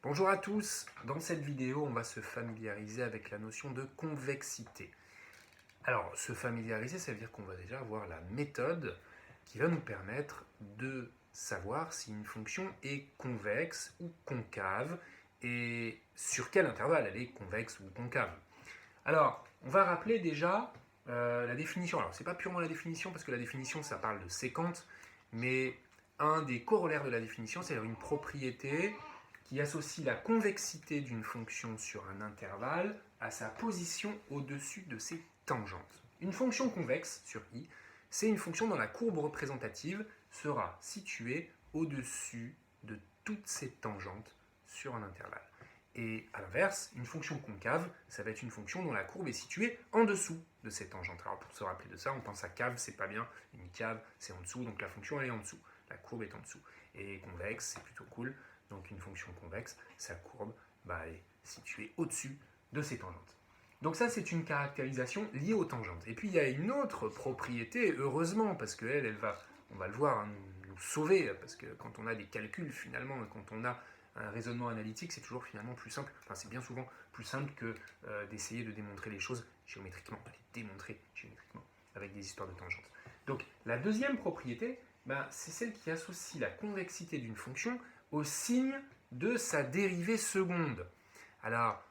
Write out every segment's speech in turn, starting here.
Bonjour à tous, dans cette vidéo on va se familiariser avec la notion de convexité. Alors se familiariser ça veut dire qu'on va déjà avoir la méthode qui va nous permettre de savoir si une fonction est convexe ou concave et sur quel intervalle elle est convexe ou concave. Alors on va rappeler déjà la définition. Alors c'est pas purement la définition parce que la définition ça parle de séquente, mais un des corollaires de la définition c'est une propriété qui associe la convexité d'une fonction sur un intervalle à sa position au-dessus de ses tangentes. Une fonction convexe sur i, c'est une fonction dont la courbe représentative sera située au-dessus de toutes ses tangentes sur un intervalle. Et à l'inverse, une fonction concave, ça va être une fonction dont la courbe est située en dessous de ses tangentes. Alors pour se rappeler de ça, on pense à cave, c'est pas bien, une cave c'est en dessous, donc la fonction elle est en dessous, la courbe est en dessous. Et convexe, c'est plutôt cool, donc une fonction convexe, sa courbe est située au-dessus de ses tangentes. Donc ça, c'est une caractérisation liée aux tangentes. Et puis il y a une autre propriété, heureusement, parce qu'elle, on va le voir, nous sauver, parce que quand on a des calculs, finalement, quand on a un raisonnement analytique, c'est toujours finalement plus simple, enfin c'est bien souvent plus simple que d'essayer de démontrer les choses géométriquement, de les démontrer géométriquement, avec des histoires de tangentes. Donc la deuxième propriété, c'est celle qui associe la convexité d'une fonction au signe de sa dérivée seconde. Alors,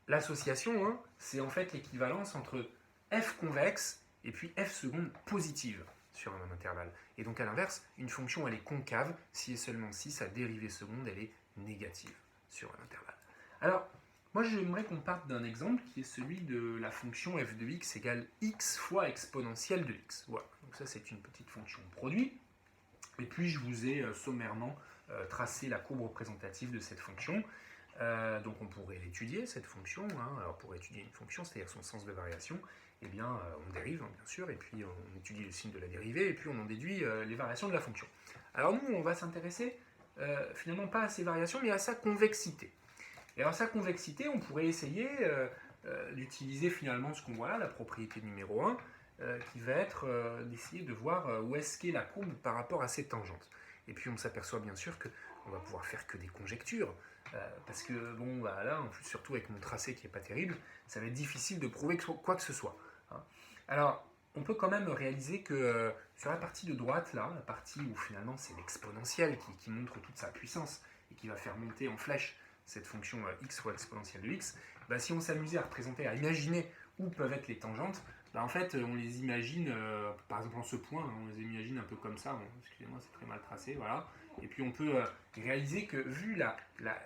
l'association, c'est en fait l'équivalence entre f convexe et puis f seconde positive sur un intervalle. Et donc à l'inverse, une fonction elle est concave si et seulement si sa dérivée seconde elle est négative sur un intervalle. Alors, moi j'aimerais qu'on parte d'un exemple qui est celui de la fonction f de x égale x fois exponentielle de x. Voilà, donc ça c'est une petite fonction produit. Et puis je vous ai sommairement tracé la courbe représentative de cette fonction. Donc on pourrait l'étudier, cette fonction. Alors pour étudier une fonction, c'est-à-dire son sens de variation, on dérive, bien sûr, et puis on étudie le signe de la dérivée, et puis on en déduit les variations de la fonction. Alors nous, on va s'intéresser finalement pas à ces variations, mais à sa convexité. Et alors sa convexité, on pourrait essayer d'utiliser finalement ce qu'on voit là, la propriété numéro 1, qui va être d'essayer de voir où est-ce qu'est la courbe par rapport à ses tangentes. Et puis on s'aperçoit bien sûr qu'on va pouvoir faire que des conjectures, parce que là, en plus surtout avec mon tracé qui n'est pas terrible, ça va être difficile de prouver quoi que ce soit. Alors, on peut quand même réaliser que sur la partie de droite, là, la partie où finalement c'est l'exponentielle qui montre toute sa puissance et qui va faire monter en flèche cette fonction x fois exponentielle de x, si on s'amusait à représenter, à imaginer où peuvent être les tangentes, en fait, on les imagine, par exemple en ce point, on les imagine un peu comme ça, excusez-moi, c'est très mal tracé, voilà. Et puis on peut réaliser que vu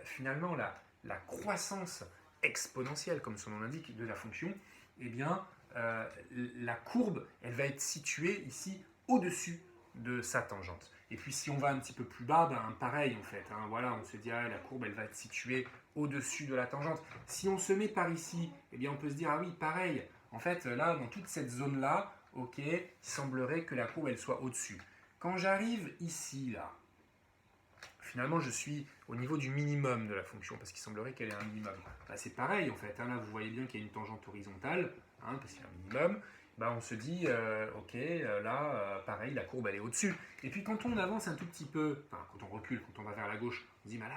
finalement la croissance exponentielle, comme son nom l'indique, de la fonction, la courbe, elle va être située ici au-dessus de sa tangente. Et puis si on va un petit peu plus bas, pareil en fait, voilà, on se dit la courbe elle va être située au-dessus de la tangente. Si on se met par ici, on peut se dire oui, pareil, en fait là, dans toute cette zone-là, ok, il semblerait que la courbe elle soit au-dessus. Quand j'arrive ici, là, finalement je suis au niveau du minimum de la fonction, parce qu'il semblerait qu'elle ait un minimum. C'est pareil en fait, là vous voyez bien qu'il y a une tangente horizontale, parce qu'il y a un minimum, on se dit, ok, là, pareil, la courbe elle est au-dessus. Et puis quand on avance un tout petit peu, quand on recule, quand on va vers la gauche, on se dit, là,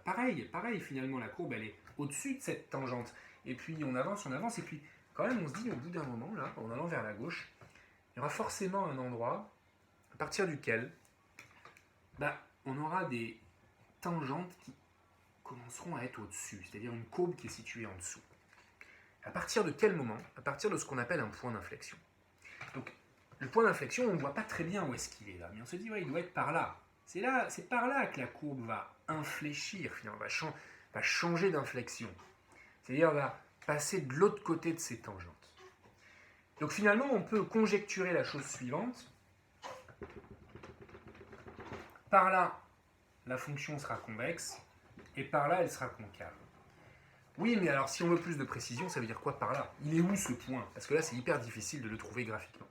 pareil, finalement, la courbe elle est au-dessus de cette tangente. Et puis on avance, et puis quand même on se dit, au bout d'un moment, là, en allant vers la gauche, il y aura forcément un endroit à partir duquel on aura des tangentes qui commenceront à être au-dessus, c'est-à-dire une courbe qui est située en dessous. À partir de quel moment? À partir de ce qu'on appelle un point d'inflexion. Donc, le point d'inflexion, on ne voit pas très bien où est-ce qu'il est là, mais on se dit, il doit être par là. C'est par là que la courbe va infléchir, finalement, va changer d'inflexion. C'est-à-dire, va passer de l'autre côté de ses tangentes. Donc, finalement, on peut conjecturer la chose suivante. Par là, la fonction sera convexe, et par là, elle sera concave. Oui, mais alors si on veut plus de précision, ça veut dire quoi par là? Il est où ce point? Parce que là, c'est hyper difficile de le trouver graphiquement.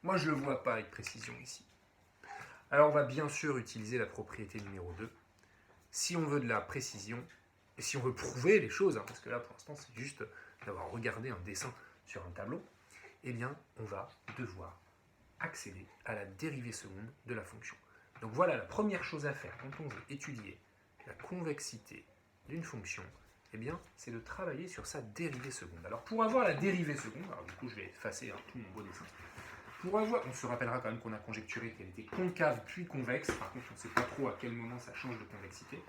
Moi, je ne le vois pas avec précision ici. Alors, on va bien sûr utiliser la propriété numéro 2. Si on veut de la précision, et si on veut prouver les choses, parce que là, pour l'instant, c'est juste d'avoir regardé un dessin sur un tableau, on va devoir accéder à la dérivée seconde de la fonction. Donc voilà la première chose à faire quand on veut étudier la convexité d'une fonction, eh bien, c'est de travailler sur sa dérivée seconde. Alors, pour avoir la dérivée seconde, alors du coup, je vais effacer tout mon beau dessin. Pour avoir, on se rappellera quand même qu'on a conjecturé qu'elle était concave puis convexe. Par contre, on ne sait pas trop à quel moment ça change de convexité.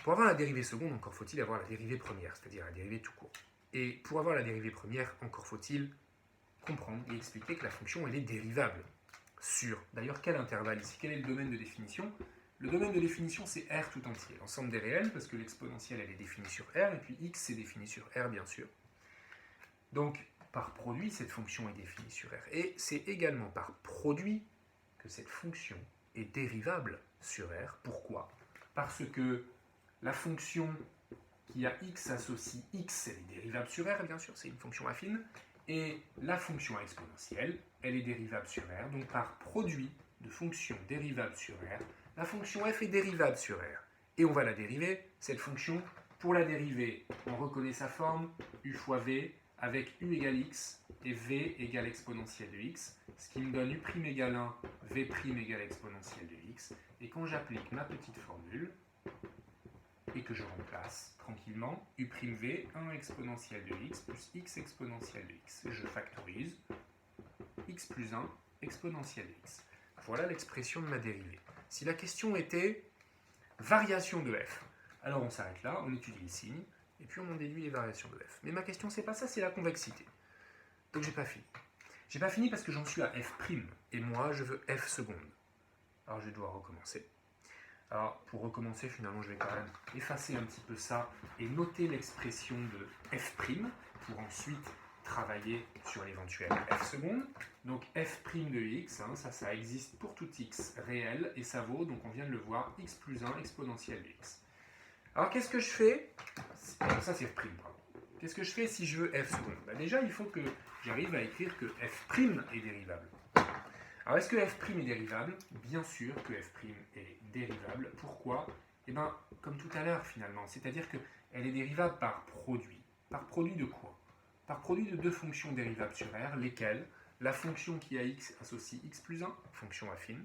Pour avoir la dérivée seconde, encore faut-il avoir la dérivée première, c'est-à-dire la dérivée tout court. Et pour avoir la dérivée première, encore faut-il comprendre et expliquer que la fonction, elle est dérivable sur, d'ailleurs, quel intervalle ici? Quel est le domaine de définition? Le domaine de définition, c'est R tout entier, l'ensemble des réels, parce que l'exponentielle, elle est définie sur R, et puis X, c'est défini sur R, bien sûr. Donc, par produit, cette fonction est définie sur R. Et c'est également par produit que cette fonction est dérivable sur R. Pourquoi? Parce que la fonction qui a X associe X, elle est dérivable sur R, bien sûr, c'est une fonction affine, et la fonction exponentielle, elle est dérivable sur R, donc par produit de fonctions dérivables sur R, la fonction f est dérivable sur R. Et on va la dériver, cette fonction. Pour la dériver, on reconnaît sa forme, u fois v, avec u égale x et v égale exponentielle de x, ce qui me donne u' égale 1, v' égale exponentielle de x. Et quand j'applique ma petite formule, et que je remplace tranquillement, u'v, 1 exponentielle de x plus x exponentielle de x. Je factorise, x plus 1 exponentielle de x. Voilà l'expression de ma dérivée. Si la question était variation de f, alors on s'arrête là, on étudie le signe, et puis on en déduit les variations de f. Mais ma question, c'est pas ça, c'est la convexité. Donc j'ai pas fini. J'ai pas fini parce que j'en suis à f', et moi je veux f seconde. Alors je vais devoir recommencer. Alors pour recommencer, finalement, je vais quand même effacer un petit peu ça et noter l'expression de f', pour ensuite travailler sur l'éventuel f seconde. Donc f' de x, ça existe pour tout x réel, et ça vaut, donc on vient de le voir, x plus 1 exponentielle de x. Alors qu'est-ce que je fais? Ça c'est f', pardon. Qu'est-ce que je fais si je veux f seconde? Déjà, il faut que j'arrive à écrire que f' est dérivable. Alors est-ce que f' est dérivable? Bien sûr que f' est dérivable. Pourquoi? Eh bien, comme tout à l'heure finalement, c'est-à-dire qu'elle est dérivable par produit. Par produit de quoi? Par produit de deux fonctions dérivables sur R, lesquelles la fonction qui a x associe x plus 1, fonction affine,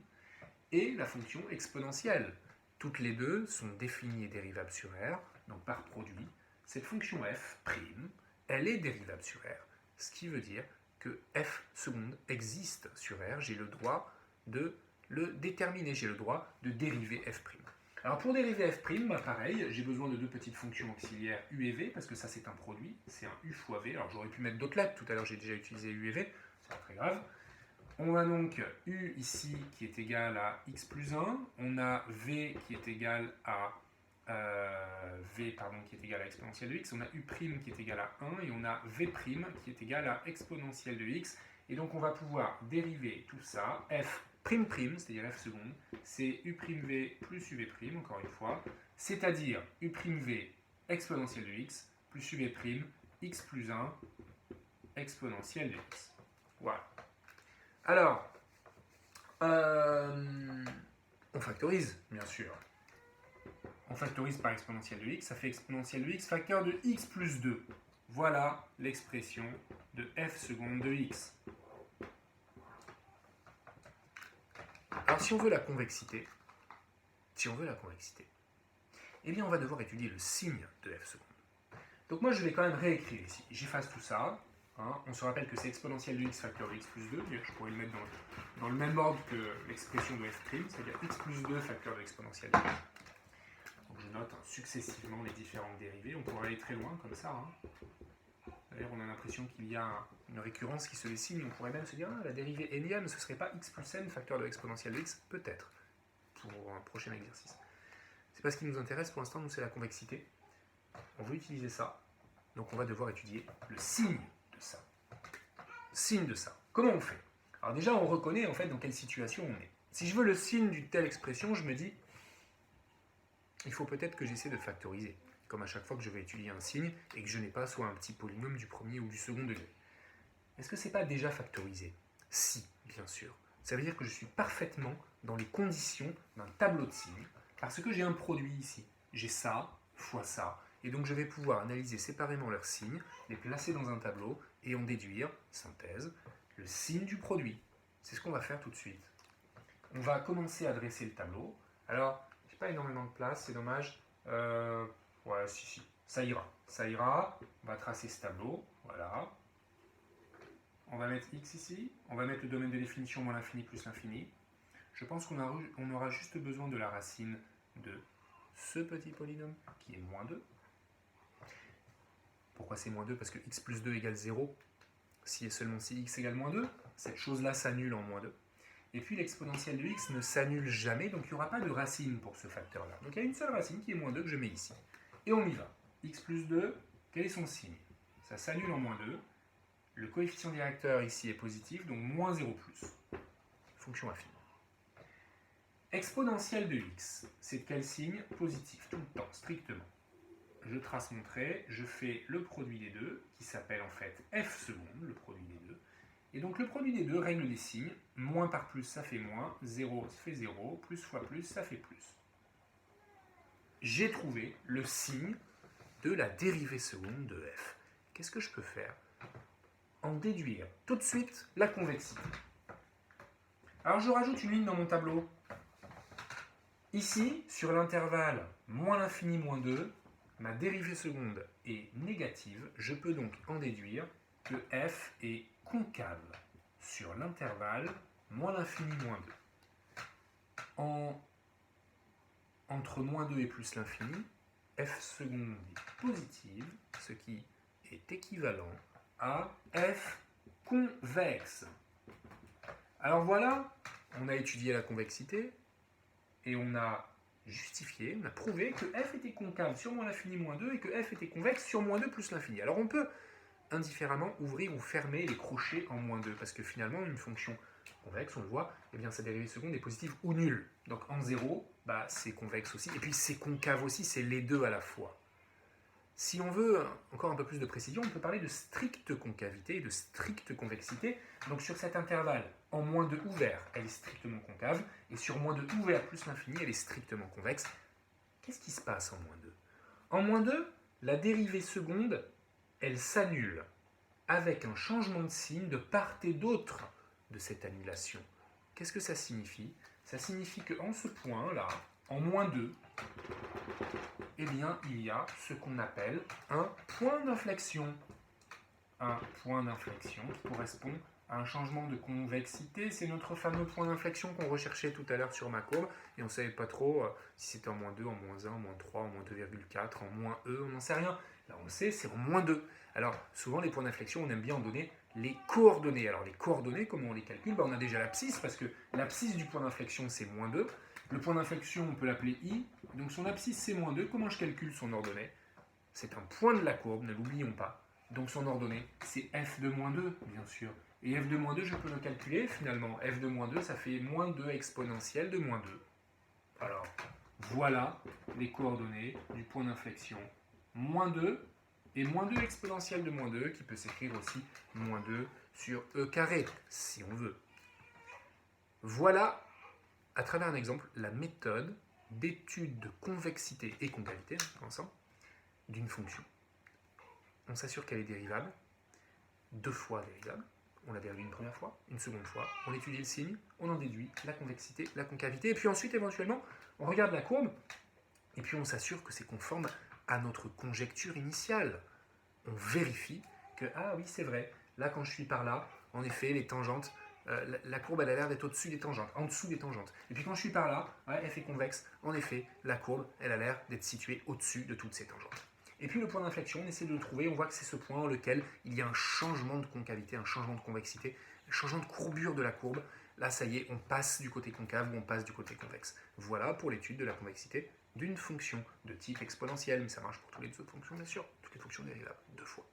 et la fonction exponentielle. Toutes les deux sont définies et dérivables sur R, donc par produit. Cette fonction f', elle est dérivable sur R, ce qui veut dire que f seconde existe sur R, j'ai le droit de le déterminer, j'ai le droit de dériver f'. Alors pour dériver f', pareil, j'ai besoin de deux petites fonctions auxiliaires u et v, parce que ça c'est un produit, c'est un u fois v. Alors j'aurais pu mettre d'autres lettres, tout à l'heure j'ai déjà utilisé u et v, c'est pas très grave. On a donc u ici qui est égal à x plus 1, on a v qui est égal à qui est égal à exponentielle de x, on a u' qui est égal à 1, et on a v' qui est égal à exponentielle de x. Et donc on va pouvoir dériver tout ça, f', c'est-à-dire f seconde, c'est u'v plus uv', encore une fois, c'est-à-dire u'v exponentielle de x plus uv', x plus 1 exponentielle de x. Voilà. Alors, on factorise, bien sûr. On factorise par exponentielle de x, ça fait exponentielle de x facteur de x plus 2. Voilà l'expression de f seconde de x. Alors si on veut la convexité, eh bien on va devoir étudier le signe de f seconde. Donc moi je vais quand même réécrire ici. J'efface tout ça. On se rappelle que c'est exponentielle de x facteur de x plus 2. Je pourrais le mettre dans le même ordre que l'expression de f', c'est-à-dire x plus 2 facteur de l'exponentielle de x. Donc je note successivement les différentes dérivées. On pourrait aller très loin comme ça. D'ailleurs, on a l'impression qu'il y a une récurrence qui se dessine. On pourrait même se dire, la dérivée énième, ce ne serait pas x plus n facteur de l'exponentielle de x? Peut-être, pour un prochain exercice. C'est pas ce qui nous intéresse pour l'instant, nous c'est la convexité. On veut utiliser ça. Donc on va devoir étudier le signe de ça. Signe de ça. Comment on fait? Alors déjà, on reconnaît en fait dans quelle situation on est. Si je veux le signe d'une telle expression, je me dis, il faut peut-être que j'essaie de factoriser, comme à chaque fois que je vais étudier un signe et que je n'ai pas soit un petit polynôme du premier ou du second degré. Est-ce que ce n'est pas déjà factorisé? Si, bien sûr. Ça veut dire que je suis parfaitement dans les conditions d'un tableau de signes, parce que j'ai un produit ici. J'ai ça fois ça, et donc je vais pouvoir analyser séparément leurs signes, les placer dans un tableau et en déduire, synthèse, le signe du produit. C'est ce qu'on va faire tout de suite. On va commencer à dresser le tableau. Alors, pas énormément de place, c'est dommage. Ouais, si, ça ira. Ça ira. On va tracer ce tableau. Voilà. On va mettre x ici. On va mettre le domaine de définition moins l'infini plus l'infini. Je pense qu'on aura juste besoin de la racine de ce petit polynôme qui est moins 2. Pourquoi c'est moins 2? Parce que x plus 2 égale 0. Si et seulement si x égale moins 2, cette chose-là s'annule en moins 2. Et puis l'exponentielle de x ne s'annule jamais, donc il n'y aura pas de racine pour ce facteur-là. Donc il y a une seule racine qui est moins 2 que je mets ici. Et on y va. X plus 2, quel est son signe? Ça s'annule en moins 2. Le coefficient directeur ici est positif, donc moins 0 plus. Fonction affine. Exponentielle de x, c'est de quel signe? Positif, tout le temps, strictement. Je trace mon trait, je fais le produit des deux, qui s'appelle en fait f seconde, le produit des deux. Et donc le produit des deux, règle des signes, moins par plus ça fait moins, 0 ça fait 0, plus fois plus ça fait plus. J'ai trouvé le signe de la dérivée seconde de f. Qu'est-ce que je peux faire? En déduire tout de suite la convexité. Alors je rajoute une ligne dans mon tableau. Ici, sur l'intervalle moins l'infini moins 2, ma dérivée seconde est négative. Je peux donc en déduire que f est concave sur l'intervalle moins l'infini moins 2. Entre moins 2 et plus l'infini, f seconde est positive, ce qui est équivalent à f convexe. Alors voilà, on a étudié la convexité et on a justifié, on a prouvé que f était concave sur moins l'infini moins 2 et que f était convexe sur moins 2 plus l'infini. Alors on peut indifféremment ouvrir ou fermer les crochets en moins 2 parce que finalement une fonction convexe, on le voit, eh bien sa dérivée seconde est positive ou nulle. Donc en 0, bah, c'est convexe aussi et puis c'est concave aussi, c'est les deux à la fois. Si on veut encore un peu plus de précision, on peut parler de stricte concavité et de stricte convexité. Donc sur cet intervalle, en moins 2 ouvert, elle est strictement concave, et sur moins 2 ouvert plus l'infini, elle est strictement convexe. Qu'est-ce qui se passe en moins 2? En moins 2, la dérivée seconde, elle s'annule avec un changement de signe de part et d'autre de cette annulation. Qu'est-ce que ça signifie? Ça signifie qu'en ce point-là, en moins 2, eh bien, il y a ce qu'on appelle un point d'inflexion. Un point d'inflexion qui correspond à un changement de convexité. C'est notre fameux point d'inflexion qu'on recherchait tout à l'heure sur ma courbe. Et on ne savait pas trop si c'était en moins 2, en moins 1, en moins 3, en moins 2,4, en moins E, on n'en sait rien. Là, on le sait, c'est en moins 2. Alors, souvent, les points d'inflexion, on aime bien en donner les coordonnées. Alors, les coordonnées, comment on les calcule? On a déjà l'abscisse, parce que l'abscisse du point d'inflexion, c'est moins 2. Le point d'inflexion, on peut l'appeler I. Donc, son abscisse, c'est moins 2. Comment je calcule son ordonnée? C'est un point de la courbe, ne l'oublions pas. Donc, son ordonnée, c'est f de moins 2, bien sûr. Et f de moins 2, je peux le calculer, finalement. F de moins 2, ça fait moins 2 exponentielle de moins 2. Alors, voilà les coordonnées du point d'inflexion. Moins 2 et moins 2 exponentielle de moins 2, qui peut s'écrire aussi moins 2 sur e carré, si on veut. Voilà, à travers un exemple, la méthode d'étude de convexité et concavité, ensemble, d'une fonction. On s'assure qu'elle est dérivable, 2 fois dérivable. On la dérive une première fois, une seconde fois. On étudie le signe, on en déduit la convexité, la concavité. Et puis ensuite, éventuellement, on regarde la courbe et puis on s'assure que c'est conforme à notre conjecture initiale. On vérifie que, ah oui, c'est vrai, là, quand je suis par là, en effet, les tangentes, la courbe, elle a l'air d'être au-dessus des tangentes, en dessous des tangentes. Et puis quand je suis par là, ouais, f est convexe, en effet, la courbe, elle a l'air d'être située au-dessus de toutes ces tangentes. Et puis le point d'inflexion, on essaie de le trouver, on voit que c'est ce point dans lequel il y a un changement de concavité, un changement de convexité, un changement de courbure de la courbe. Là, ça y est, on passe du côté concave ou on passe du côté convexe. Voilà pour l'étude de la convexité d'une fonction de type exponentielle, mais ça marche pour toutes les autres fonctions, bien sûr, toutes les fonctions dérivables, 2 fois.